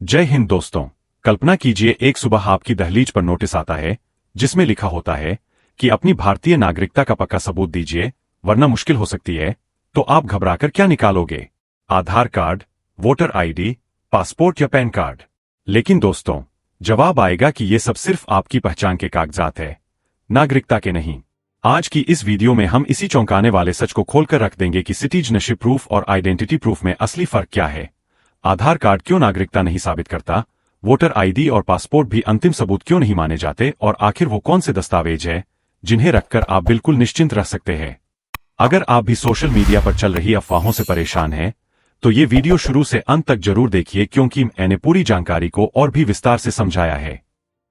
जय हिंद दोस्तों। कल्पना कीजिए एक सुबह आपकी दहलीज पर नोटिस आता है जिसमें लिखा होता है कि अपनी भारतीय नागरिकता का पक्का सबूत दीजिए वरना मुश्किल हो सकती है। तो आप घबराकर क्या निकालोगे? आधार कार्ड, वोटर आईडी, पासपोर्ट या पैन कार्ड? लेकिन दोस्तों, जवाब आएगा कि ये सब सिर्फ आपकी पहचान के कागजात है, नागरिकता के नहीं। आज की इस वीडियो में हम इसी चौंकाने वाले सच को खोलकर रख देंगे कि सिटीजनशिप प्रूफ और आइडेंटिटी प्रूफ में असली फर्क क्या है। आधार कार्ड क्यों नागरिकता नहीं साबित करता, वोटर आईडी और पासपोर्ट भी अंतिम सबूत क्यों नहीं माने जाते, और आखिर वो कौन से दस्तावेज है जिन्हें रखकर आप बिल्कुल निश्चिंत रह सकते हैं। अगर आप भी सोशल मीडिया पर चल रही अफवाहों से परेशान हैं, तो ये वीडियो शुरू से अंत तक जरूर देखिए क्योंकि मैंने पूरी जानकारी को और भी विस्तार से समझाया है।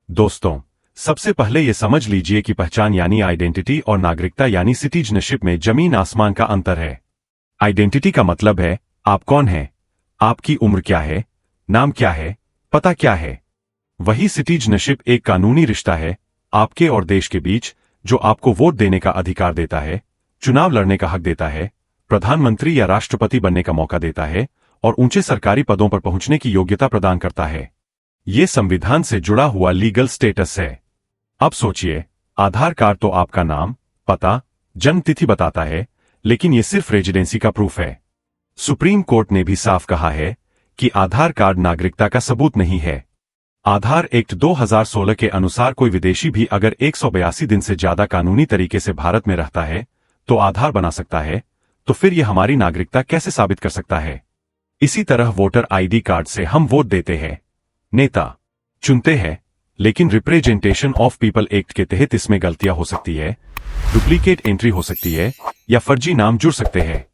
दोस्तों, सबसे पहले ये समझ लीजिए कि पहचान यानी आइडेंटिटी और नागरिकता यानी सिटीजनशिप में जमीन आसमान का अंतर है। आइडेंटिटी का मतलब है आप कौन हैं, आपकी उम्र क्या है, नाम क्या है, पता क्या है। वही सिटीजनशिप एक कानूनी रिश्ता है आपके और देश के बीच, जो आपको वोट देने का अधिकार देता है, चुनाव लड़ने का हक देता है, प्रधानमंत्री या राष्ट्रपति बनने का मौका देता है और ऊंचे सरकारी पदों पर पहुंचने की योग्यता प्रदान करता है। ये संविधान से जुड़ा हुआ लीगल स्टेटस है। अब सोचिए, आधार कार्ड तो आपका नाम, पता, जन्म तिथि बताता है, लेकिन ये सिर्फ रेजिडेंसी का प्रूफ है। सुप्रीम कोर्ट ने भी साफ कहा है कि आधार कार्ड नागरिकता का सबूत नहीं है। आधार एक्ट 2016 के अनुसार कोई विदेशी भी अगर 182 दिन से ज्यादा कानूनी तरीके से भारत में रहता है तो आधार बना सकता है, तो फिर यह हमारी नागरिकता कैसे साबित कर सकता है? इसी तरह वोटर आईडी कार्ड से हम वोट देते हैं, नेता चुनते हैं, लेकिन रिप्रेजेंटेशन ऑफ पीपल एक्ट के तहत इसमें गलतियां हो सकती है, डुप्लीकेट एंट्री हो सकती है या फर्जी नाम जुड़ सकते हैं।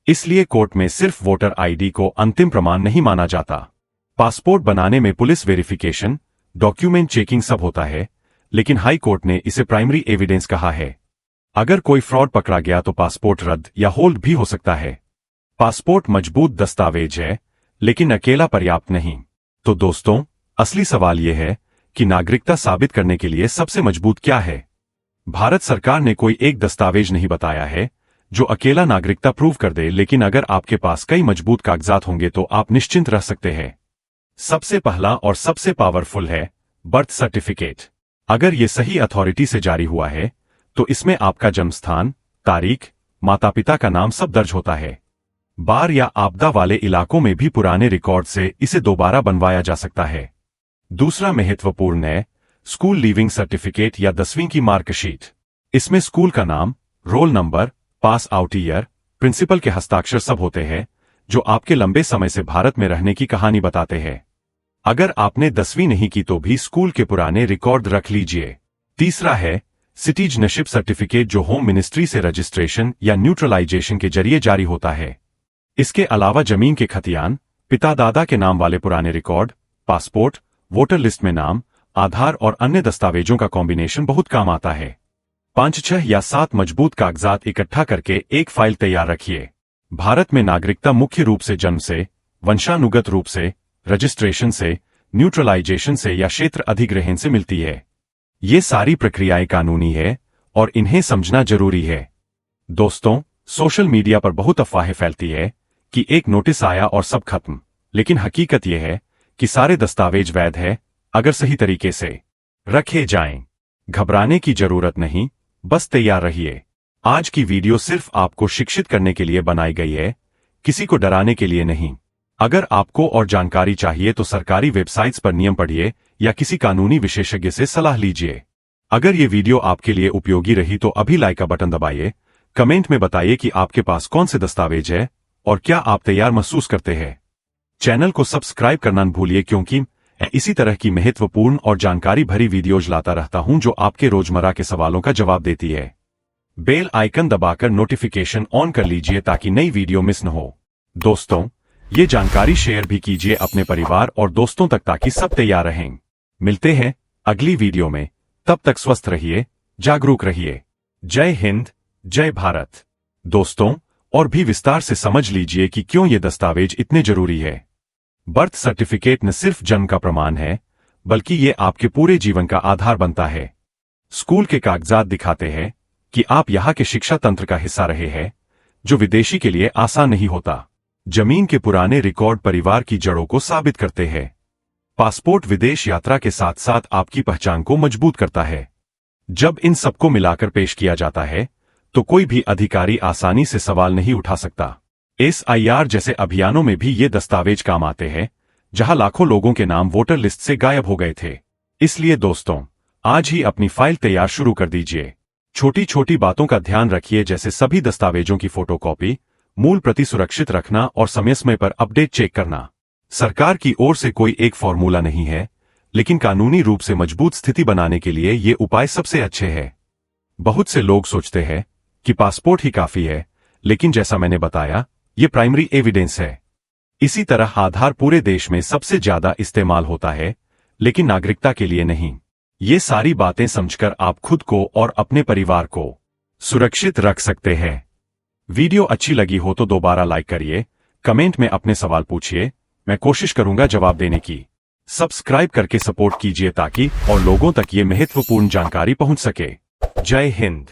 इसलिए कोर्ट में सिर्फ वोटर आईडी को अंतिम प्रमाण नहीं माना जाता। पासपोर्ट बनाने में पुलिस वेरिफिकेशन, डॉक्यूमेंट चेकिंग सब होता है, लेकिन हाई कोर्ट ने इसे प्राइमरी एविडेंस कहा है। अगर कोई फ्रॉड पकड़ा गया तो पासपोर्ट रद्द या होल्ड भी हो सकता है। पासपोर्ट मजबूत दस्तावेज है, लेकिन अकेला पर्याप्त नहीं। तो दोस्तों, असली सवाल यह है कि नागरिकता साबित करने के लिए सबसे मजबूत क्या है? भारत सरकार ने कोई एक दस्तावेज नहीं बताया है जो अकेला नागरिकता प्रूव कर दे, लेकिन अगर आपके पास कई मजबूत कागजात होंगे तो आप निश्चिंत रह सकते हैं। सबसे पहला और सबसे पावरफुल है बर्थ सर्टिफिकेट। अगर यह सही अथॉरिटी से जारी हुआ है तो इसमें आपका जन्म स्थान, तारीख, माता पिता का नाम सब दर्ज होता है। बाढ़ या आपदा वाले इलाकों में भी पुराने रिकॉर्ड से इसे दोबारा बनवाया जा सकता है। दूसरा महत्वपूर्ण है स्कूल लीविंग सर्टिफिकेट या 10वीं की मार्कशीट। इसमें स्कूल का नाम, roll number, pass out year, principal के हस्ताक्षर सब होते हैं, जो आपके लंबे समय से भारत में रहने की कहानी बताते हैं। अगर आपने 10वीं नहीं की तो भी स्कूल के पुराने रिकॉर्ड रख लीजिए। तीसरा है सिटीजनशिप सर्टिफिकेट, जो होम मिनिस्ट्री से रजिस्ट्रेशन या न्यूट्रलाइजेशन के जरिए जारी होता है। इसके अलावा जमीन के खतियान, पिता दादा के नाम वाले पुराने रिकॉर्ड, पासपोर्ट, वोटर लिस्ट में नाम, आधार और अन्य दस्तावेजों का कॉम्बिनेशन बहुत काम आता है। 5, 6 या 7 मजबूत कागजात इकट्ठा करके एक फाइल तैयार रखिए। भारत में नागरिकता मुख्य रूप से जन्म से, वंशानुगत रूप से, रजिस्ट्रेशन से, न्यूट्रलाइजेशन से या क्षेत्र अधिग्रहण से मिलती है। ये सारी प्रक्रियाएं कानूनी है और इन्हें समझना जरूरी है। दोस्तों, सोशल मीडिया पर बहुत अफवाहें फैलती है कि एक नोटिस आया और सब खत्म, लेकिन हकीकत यह है कि सारे दस्तावेज वैध है अगर सही तरीके से रखे जाएं। घबराने की जरूरत नहीं, बस तैयार रहिए। आज की वीडियो सिर्फ आपको शिक्षित करने के लिए बनाई गई है, किसी को डराने के लिए नहीं। अगर आपको और जानकारी चाहिए तो सरकारी वेबसाइट्स पर नियम पढ़िए या किसी कानूनी विशेषज्ञ से सलाह लीजिए। अगर ये वीडियो आपके लिए उपयोगी रही तो अभी लाइक का बटन दबाइए, कमेंट में बताइए कि आपके पास कौन से दस्तावेज है और क्या आप तैयार महसूस करते हैं। चैनल को सब्सक्राइब करना न भूलिए क्योंकि इसी तरह की महत्वपूर्ण और जानकारी भरी वीडियोज लाता रहता हूं जो आपके रोजमर्रा के सवालों का जवाब देती है। बेल आइकन दबाकर नोटिफिकेशन ऑन कर लीजिए ताकि नई वीडियो मिस न हो। दोस्तों, ये जानकारी शेयर भी कीजिए अपने परिवार और दोस्तों तक ताकि सब तैयार रहें। मिलते हैं अगली वीडियो में, तब तक स्वस्थ रहिए, जागरूक रहिए। जय हिंद, जय भारत। दोस्तों, और भी विस्तार से समझ लीजिए कि क्यों ये दस्तावेज इतने जरूरी है। बर्थ सर्टिफिकेट न सिर्फ जन्म का प्रमाण है, बल्कि ये आपके पूरे जीवन का आधार बनता है। स्कूल के कागजात दिखाते हैं कि आप यहाँ के शिक्षा तंत्र का हिस्सा रहे हैं, जो विदेशी के लिए आसान नहीं होता। जमीन के पुराने रिकॉर्ड परिवार की जड़ों को साबित करते हैं। पासपोर्ट विदेश यात्रा के साथ साथ आपकी पहचान को मजबूत करता है। जब इन सबको मिलाकर पेश किया जाता है तो कोई भी अधिकारी आसानी से सवाल नहीं उठा सकता। SIR जैसे अभियानों में भी ये दस्तावेज काम आते हैं, जहां लाखों लोगों के नाम वोटर लिस्ट से गायब हो गए थे। इसलिए दोस्तों, आज ही अपनी फाइल तैयार शुरू कर दीजिए। छोटी छोटी बातों का ध्यान रखिए, जैसे सभी दस्तावेजों की फोटोकॉपी, मूल प्रति सुरक्षित रखना और समय समय पर अपडेट चेक करना। सरकार की ओर से कोई एक फॉर्मूला नहीं है, लेकिन कानूनी रूप से मजबूत स्थिति बनाने के लिए ये उपाय सबसे अच्छे हैं। बहुत से लोग सोचते हैं कि पासपोर्ट ही काफी है, लेकिन जैसा मैंने बताया, ये प्राइमरी एविडेंस है। इसी तरह आधार पूरे देश में सबसे ज्यादा इस्तेमाल होता है, लेकिन नागरिकता के लिए नहीं। ये सारी बातें समझकर आप खुद को और अपने परिवार को सुरक्षित रख सकते हैं। वीडियो अच्छी लगी हो तो दोबारा लाइक करिए, कमेंट में अपने सवाल पूछिए, मैं कोशिश करूंगा जवाब देने की। सब्सक्राइब करके सपोर्ट कीजिए ताकि और लोगों तक ये महत्वपूर्ण जानकारी पहुंच सके। जय हिंद।